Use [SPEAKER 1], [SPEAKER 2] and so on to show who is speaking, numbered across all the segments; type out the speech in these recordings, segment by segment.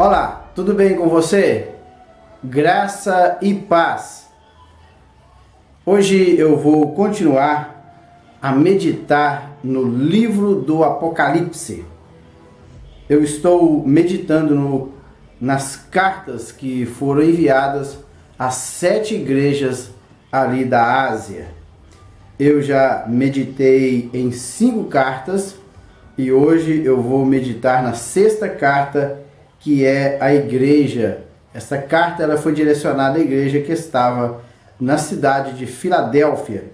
[SPEAKER 1] Olá, tudo bem com você? Graça e paz. Hoje eu vou continuar a meditar no livro do Apocalipse. Eu estou meditando nas cartas que foram enviadas às 7 igrejas ali da Ásia. Eu já meditei em 5 cartas e hoje eu vou meditar na 6ª carta, que é a igreja. Essa carta ela foi direcionada à igreja que estava na cidade de Filadélfia,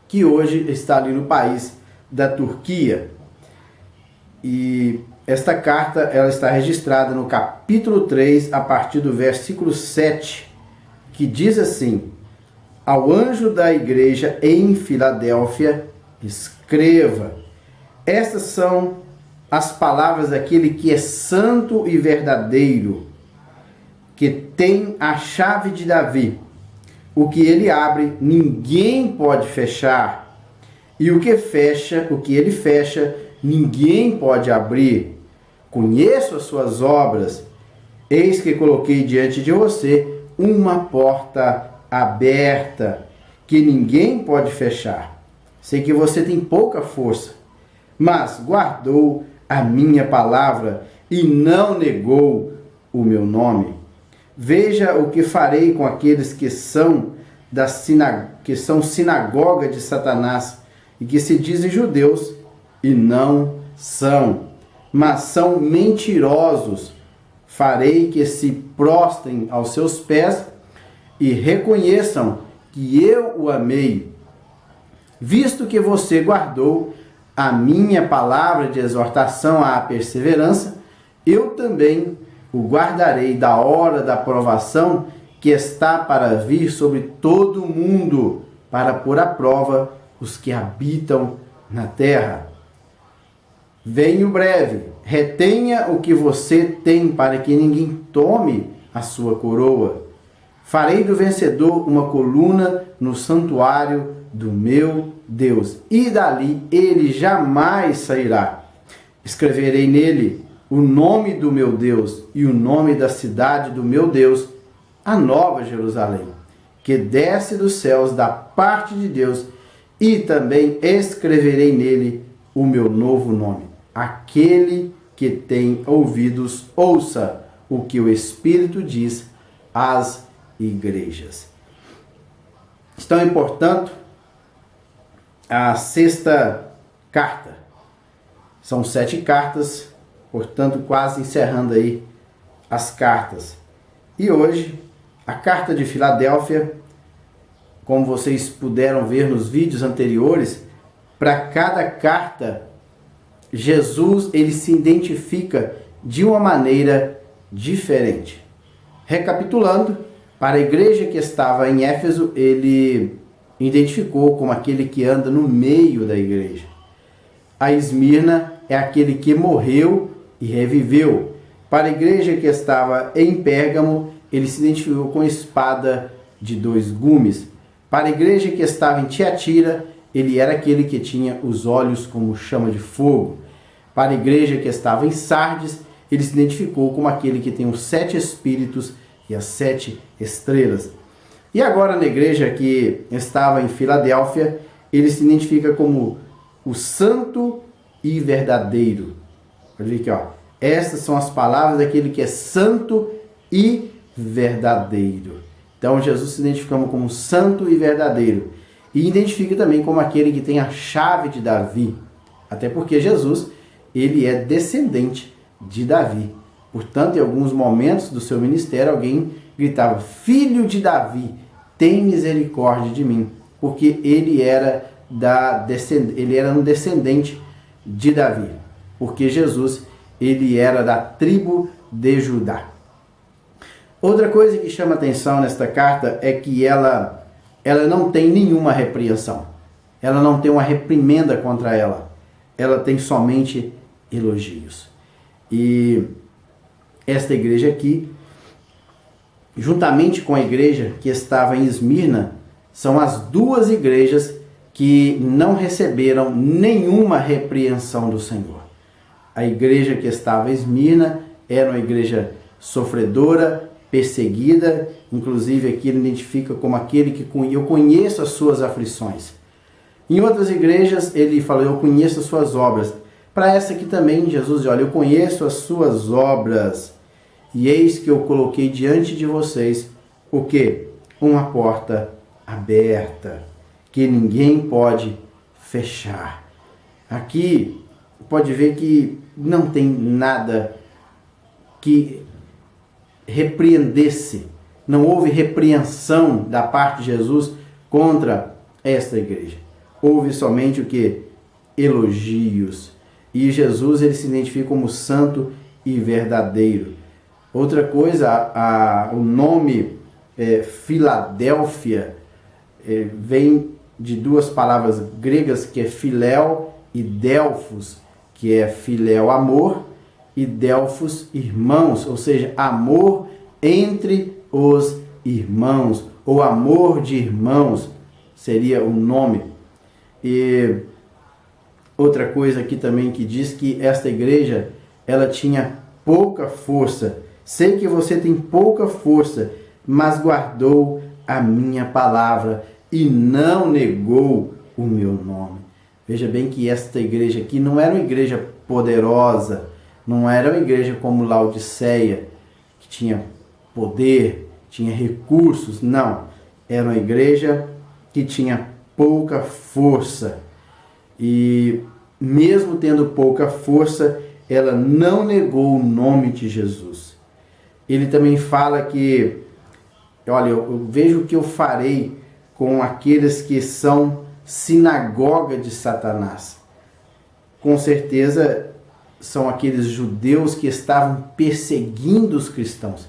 [SPEAKER 1] que hoje está ali no país da Turquia. E esta carta ela está registrada no capítulo 3, a partir do versículo 7, que diz assim: ao anjo da igreja em Filadélfia, escreva: estas são as palavras daquele que é santo e verdadeiro, que tem a chave de Davi. O que ele abre, ninguém pode fechar, e o que ele fecha, ninguém pode abrir. Conheço as suas obras, eis que coloquei diante de você uma porta aberta, que ninguém pode fechar. Sei que você tem pouca força, mas guardou a minha palavra e não negou o meu nome. Veja o que farei com aqueles que são sinagoga de Satanás e que se dizem judeus e não são, mas são mentirosos. Farei que se prostrem aos seus pés e reconheçam que eu o amei. Visto que você guardou a minha palavra de exortação à perseverança, eu também o guardarei da hora da provação que está para vir sobre todo o mundo, para pôr à prova os que habitam na terra. Venho breve, retenha o que você tem, para que ninguém tome a sua coroa. Farei do vencedor uma coluna no santuário do meu Deus, e dali ele jamais sairá. Escreverei nele o nome do meu Deus e o nome da cidade do meu Deus, a Nova Jerusalém, que desce dos céus da parte de Deus, e também escreverei nele o meu novo nome. Aquele que tem ouvidos, ouça o que o Espírito diz às igrejas. Então, portanto, a 6ª carta. São 7 cartas, portanto, quase encerrando aí as cartas. E hoje, a carta de Filadélfia, como vocês puderam ver nos vídeos anteriores, para cada carta, Jesus ele se identifica de uma maneira diferente. Recapitulando, para a igreja que estava em Éfeso, ele identificou como aquele que anda no meio da igreja. A Esmirna é aquele que morreu e reviveu. Para a igreja que estava em Pérgamo, ele se identificou com espada de 2 gumes. Para a igreja que estava em Tiatira, ele era aquele que tinha os olhos como chama de fogo. Para a igreja que estava em Sardes, ele se identificou como aquele que tem os 7 espíritos e as 7 estrelas. E agora na igreja que estava em Filadélfia, ele se identifica como o santo e verdadeiro. Olha aqui, ó. Essas são as palavras daquele que é santo e verdadeiro. Então Jesus se identifica como santo e verdadeiro. E identifica também como aquele que tem a chave de Davi. Até porque Jesus, ele é descendente de Davi. Portanto, em alguns momentos do seu ministério, alguém gritava: filho de Davi, tem misericórdia de mim, porque ele era um descendente de Davi, porque Jesus ele era da tribo de Judá. Outra coisa que chama atenção nesta carta é que ela não tem nenhuma repreensão, ela não tem uma reprimenda contra ela, ela tem somente elogios. E esta igreja aqui, juntamente com a igreja que estava em Esmirna, são as 2 igrejas que não receberam nenhuma repreensão do Senhor. A igreja que estava em Esmirna era uma igreja sofredora, perseguida, inclusive aqui ele identifica como aquele que eu conheço as suas aflições. Em outras igrejas ele falou, eu conheço as suas obras. Para essa aqui também Jesus diz, olha, eu conheço as suas obras, e eis que eu coloquei diante de vocês o quê? Uma porta aberta, que ninguém pode fechar. Aqui pode ver que não tem nada que repreendesse, não houve repreensão da parte de Jesus contra esta igreja. Houve somente o que? Elogios. E Jesus ele se identifica como santo e verdadeiro. Outra coisa, o nome Filadélfia vem de duas palavras gregas, que é filéu e delfos, que é filéu, amor, e delfos, irmãos, ou seja, amor entre os irmãos, ou amor de irmãos, seria o nome. E outra coisa aqui também que diz que esta igreja, ela tinha pouca força. Sei que você tem pouca força, mas guardou a minha palavra e não negou o meu nome. Veja bem que esta igreja aqui não era uma igreja poderosa, não era uma igreja como Laodiceia, que tinha poder, tinha recursos, não. Era uma igreja que tinha pouca força. E mesmo tendo pouca força, ela não negou o nome de Jesus. Ele também fala que, olha, eu vejo o que eu farei com aqueles que são sinagoga de Satanás. Com certeza são aqueles judeus que estavam perseguindo os cristãos,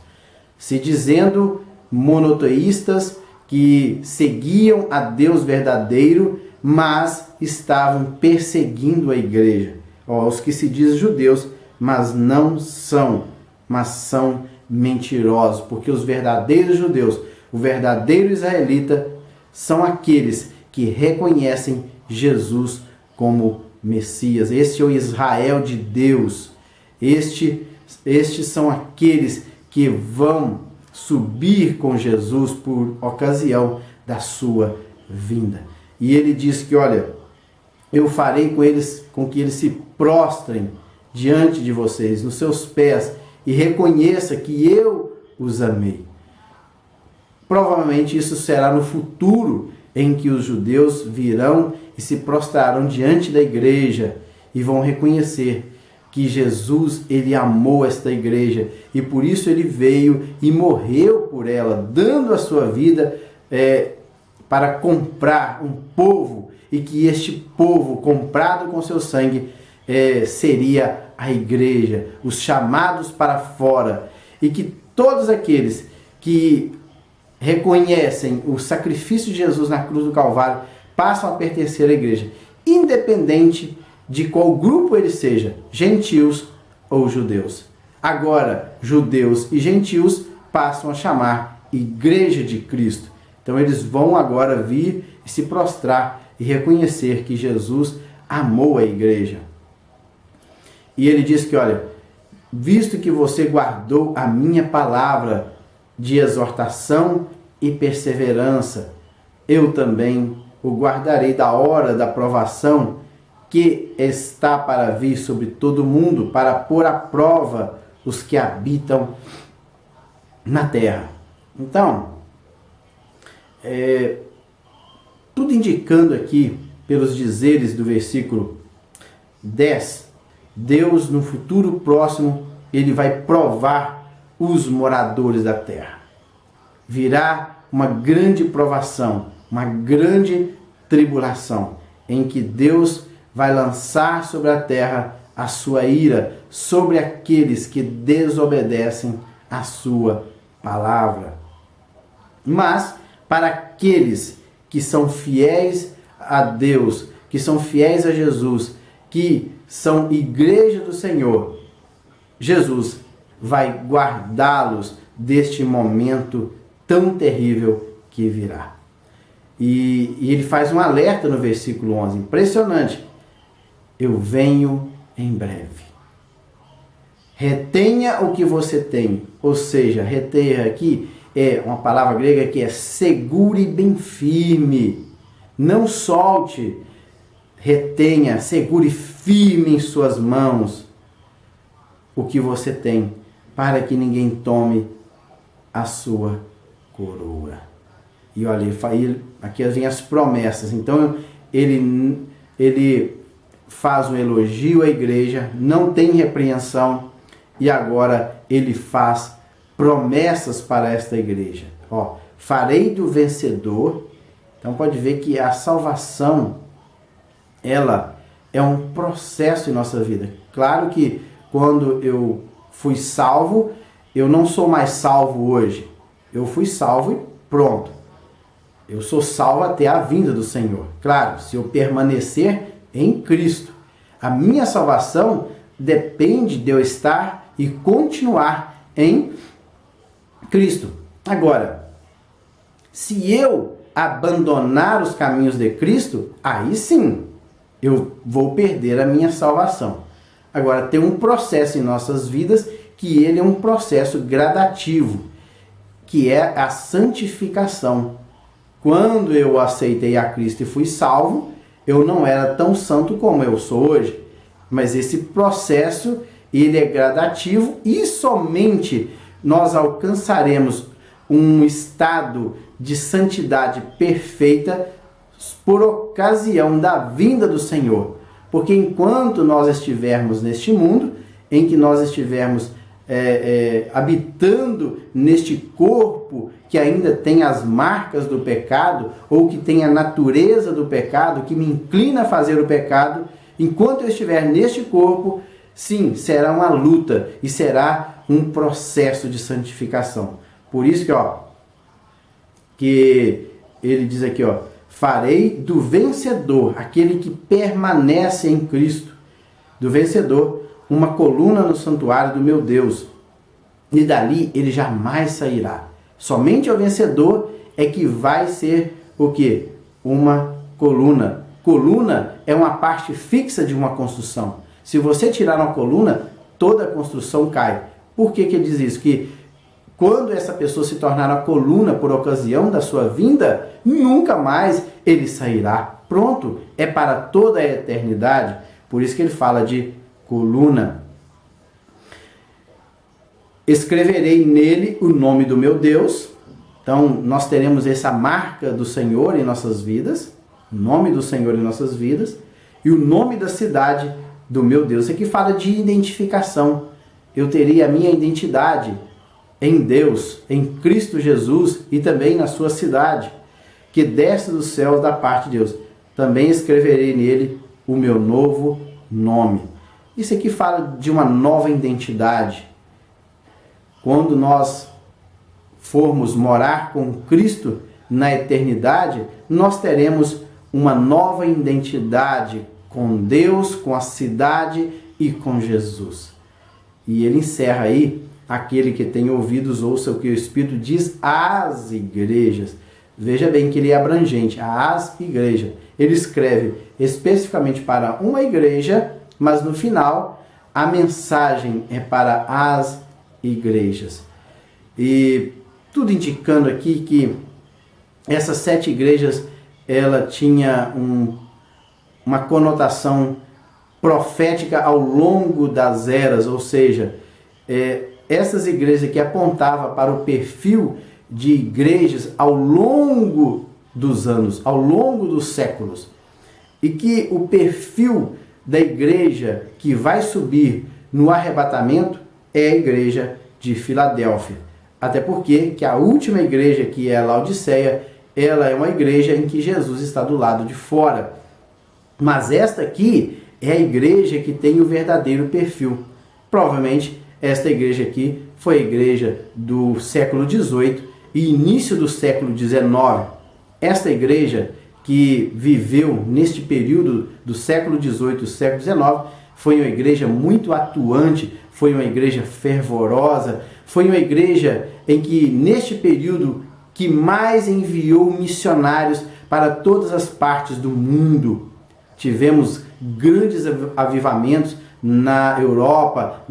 [SPEAKER 1] se dizendo monoteístas, que seguiam a Deus verdadeiro, mas estavam perseguindo a igreja. Os que se dizem judeus, mas não são, mas são mentirosos, porque os verdadeiros judeus, o verdadeiro israelita, são aqueles que reconhecem Jesus como Messias. Este é o Israel de Deus. Estes são aqueles que vão subir com Jesus por ocasião da sua vinda. E ele diz que, olha, eu farei com que eles se prostrem diante de vocês, nos seus pés, e reconheça que eu os amei. Provavelmente isso será no futuro, em que os judeus virão e se prostrarão diante da igreja e vão reconhecer que Jesus, ele amou esta igreja e por isso ele veio e morreu por ela, dando a sua vida para comprar um povo, e que este povo comprado com seu sangue seria a igreja, os chamados para fora, e que todos aqueles que reconhecem o sacrifício de Jesus na cruz do Calvário passam a pertencer à igreja, independente de qual grupo ele seja, gentios ou judeus. Agora, judeus e gentios passam a chamar Igreja de Cristo. Então eles vão agora vir e se prostrar e reconhecer que Jesus amou a igreja. E ele diz que, olha, visto que você guardou a minha palavra de exortação e perseverança, eu também o guardarei da hora da provação que está para vir sobre todo mundo, para pôr à prova os que habitam na terra. Então, tudo indicando aqui, pelos dizeres do versículo 10, Deus no futuro próximo, ele vai provar os moradores da terra. Virá uma grande provação, uma grande tribulação, em que Deus vai lançar sobre a terra a sua ira sobre aqueles que desobedecem a sua palavra. Mas para aqueles que são fiéis a Deus, que são fiéis a Jesus, que são igreja do Senhor, Jesus vai guardá-los deste momento tão terrível que virá. E ele faz um alerta no versículo 11, impressionante. Eu venho em breve. Retenha o que você tem. Ou seja, reter aqui é uma palavra grega que é segure bem firme. Não solte. Retenha, segure firme em suas mãos o que você tem, para que ninguém tome a sua coroa. E olha, aqui vem as promessas. Então, ele faz um elogio à igreja, não tem repreensão, e agora ele faz promessas para esta igreja. Ó, farei do vencedor. Então pode ver que a salvação, ela é um processo em nossa vida. Claro que quando eu fui salvo, eu não sou mais salvo hoje. Eu fui salvo e pronto. Eu sou salvo até a vinda do Senhor. Claro, se eu permanecer em Cristo. A minha salvação depende de eu estar e continuar em Cristo. Agora, se eu abandonar os caminhos de Cristo, aí sim eu vou perder a minha salvação. Agora, tem um processo em nossas vidas que ele é um processo gradativo, que é a santificação. Quando eu aceitei a Cristo e fui salvo, eu não era tão santo como eu sou hoje. Mas esse processo, ele é gradativo e somente nós alcançaremos um estado de santidade perfeita por ocasião da vinda do Senhor. Porque enquanto nós estivermos neste mundo, em que nós estivermos habitando neste corpo que ainda tem as marcas do pecado, ou que tem a natureza do pecado, que me inclina a fazer o pecado, enquanto eu estiver neste corpo, sim, será uma luta e será um processo de santificação. Por isso que ele diz aqui, farei do vencedor, aquele que permanece em Cristo, do vencedor, uma coluna no santuário do meu Deus, e dali ele jamais sairá. Somente o vencedor é que vai ser o quê? Uma coluna. Coluna é uma parte fixa de uma construção. Se você tirar uma coluna, toda a construção cai. Por que ele diz isso? Que quando essa pessoa se tornar a coluna por ocasião da sua vinda, nunca mais ele sairá. Pronto, é para toda a eternidade. Por isso que ele fala de coluna. Escreverei nele o nome do meu Deus. Então, nós teremos essa marca do Senhor em nossas vidas. O nome do Senhor em nossas vidas. E o nome da cidade do meu Deus. Isso aqui fala de identificação. Eu teria a minha identidade em Deus, em Cristo Jesus e também na sua cidade, que desce dos céus da parte de Deus. Também escreverei nele o meu novo nome. Isso aqui fala de uma nova identidade. Quando nós formos morar com Cristo na eternidade, nós teremos uma nova identidade com Deus, com a cidade e com Jesus. E ele encerra aí, aquele que tem ouvidos, ouça o que o Espírito diz às igrejas. Veja bem que ele é abrangente, às igrejas. Ele escreve especificamente para uma igreja, mas no final a mensagem é para as igrejas. E tudo indicando aqui que essas 7 igrejas, ela tinha uma conotação profética ao longo das eras, ou seja, essas igrejas que apontavam para o perfil de igrejas ao longo dos anos, ao longo dos séculos, e que o perfil da igreja que vai subir no arrebatamento é a igreja de Filadélfia. Até porque que a última igreja, que é a Laodiceia, ela é uma igreja em que Jesus está do lado de fora. Mas esta aqui é a igreja que tem o verdadeiro perfil. Provavelmente esta igreja aqui foi a igreja do século XVIII e início do século XIX. Esta igreja que viveu neste período do século XVIII e século XIX foi uma igreja muito atuante, foi uma igreja fervorosa, foi uma igreja em que neste período que mais enviou missionários para todas as partes do mundo. Tivemos grandes avivamentos na Europa,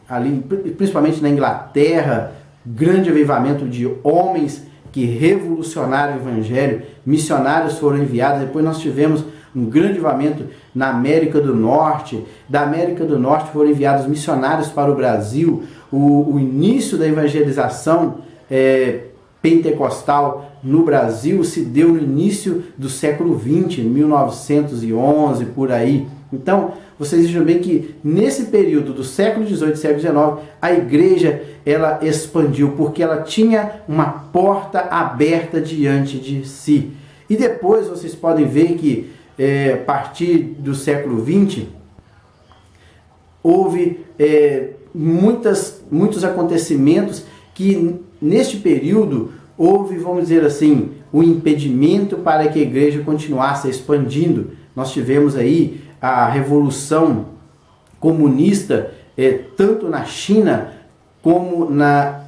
[SPEAKER 1] ali, principalmente na Inglaterra, grande avivamento de homens que revolucionaram o evangelho, missionários foram enviados. Depois nós tivemos um grande avivamento na América do Norte. Da América do Norte foram enviados missionários para o Brasil. O início da evangelização pentecostal no Brasil se deu no início do século XX, 1911, por aí. Então, vocês vejam bem que nesse período do século XVIII e século XIX, a igreja ela expandiu, porque ela tinha uma porta aberta diante de si. E depois vocês podem ver que, a partir do século XX, houve muitos acontecimentos que, neste período, houve, vamos dizer assim, um impedimento para que a igreja continuasse expandindo. Nós tivemos aí a Revolução Comunista, tanto na China como na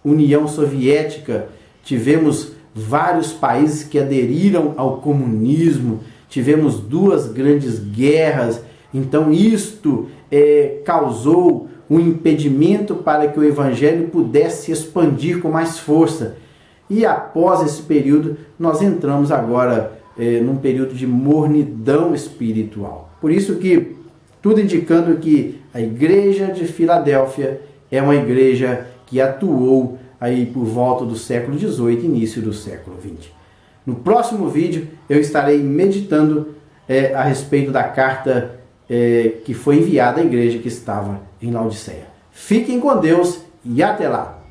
[SPEAKER 1] União Soviética. Tivemos vários países que aderiram ao comunismo, tivemos 2 grandes guerras. Então isto causou um impedimento para que o evangelho pudesse expandir com mais força. E após esse período, nós entramos agora num período de mornidão espiritual. Por isso que, tudo indicando que a igreja de Filadélfia é uma igreja que atuou aí por volta do século XVIII, início do século XX. No próximo vídeo eu estarei meditando a respeito da carta que foi enviada à igreja que estava em Laodiceia. Fiquem com Deus e até lá!